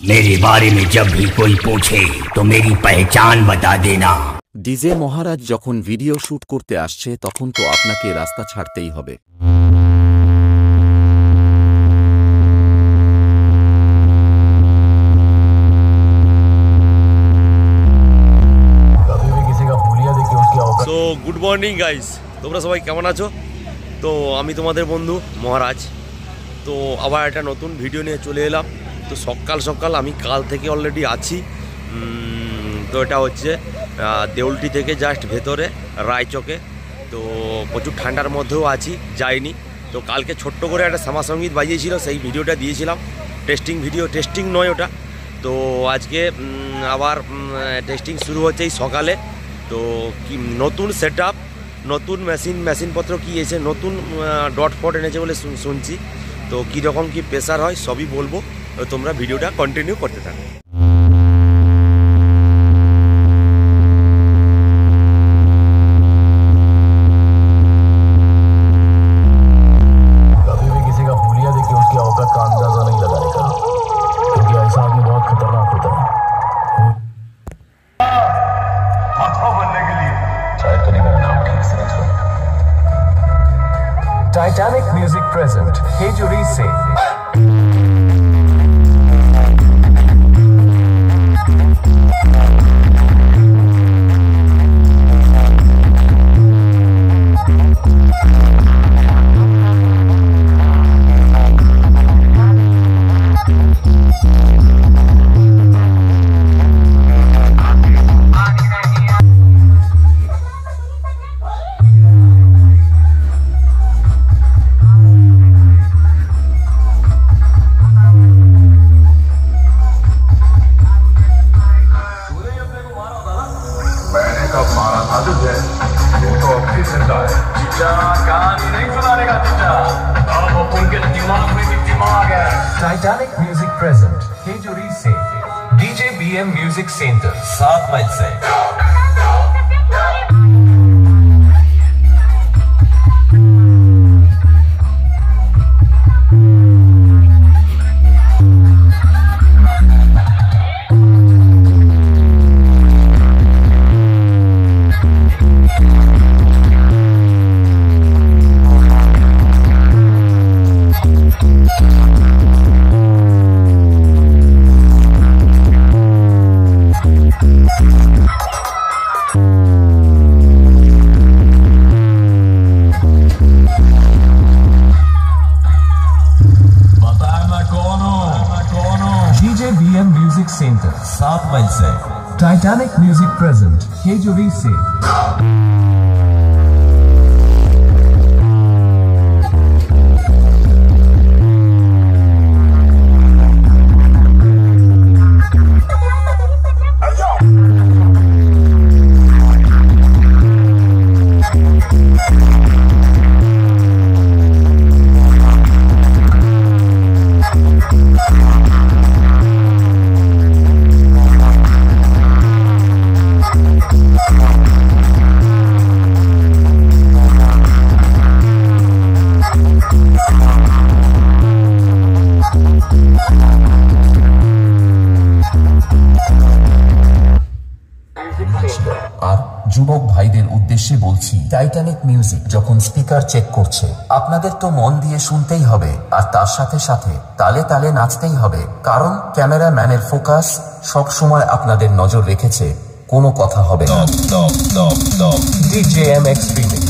मेरे बारे में जब भी कोई पूछे तो मेरी पहचान बता देना। ডিজে মহারাজ যখন ভিডিও শুট করতে আসছে তখন তো আপনাকে রাস্তা ছাড়তেই হবে। সো গুড মর্নিং গাইস, তোমরা সবাই কেমন আছো? তো আমি তোমাদের বন্ধু মহারাজ। তো আবার একটা নতুন ভিডিও নিয়ে চলে এলাম। তো সকাল সকাল আমি কাল থেকে অলরেডি আছি। তো এটা হচ্ছে দেউলটি থেকে জাস্ট ভেতরে রায়চকে। তো প্রচুর ঠান্ডার মধ্যেও আছি, যাইনি। তো কালকে ছোট্ট করে একটা শ্যামাসঙ্গীত বাজিয়েছিল, সেই ভিডিওটা দিয়েছিলাম। টেস্টিং ভিডিও, টেস্টিং নয় ওটা। তো আজকে আবার টেস্টিং শুরু হচ্ছে এই সকালে। তো কি নতুন সেট আপ, নতুন মেশিনপত্র কি এসে, নতুন ডট ফট এনেছে বলে শুনছি। তো কীরকম কি প্রেশার হয় সবই বলবো, তোমরা ভিডিওটা কন্টিনিউ করতে থাকো। Titanic Music present Hejuri Se. Titanic Music present Hejuri Se. DJ BM Music Center 7 मील से। BM Music Center 7 मील से। Titanic Music present Hejuri Se. আর যুবক ভাইদের উদ্দেশ্যে বলছি, টাইটানিক মিউজিক যখন স্পিকার চেক করছে আপনাদের তো মন দিয়ে শুনতেই হবে, আর তার সাথে সাথে তালে তালে নাচতেই হবে, কারণ ক্যামেরাম্যানের ফোকাস সব সময় আপনাদের নজর রেখেছে, কোনো কথা হবে না। DJMX Remix।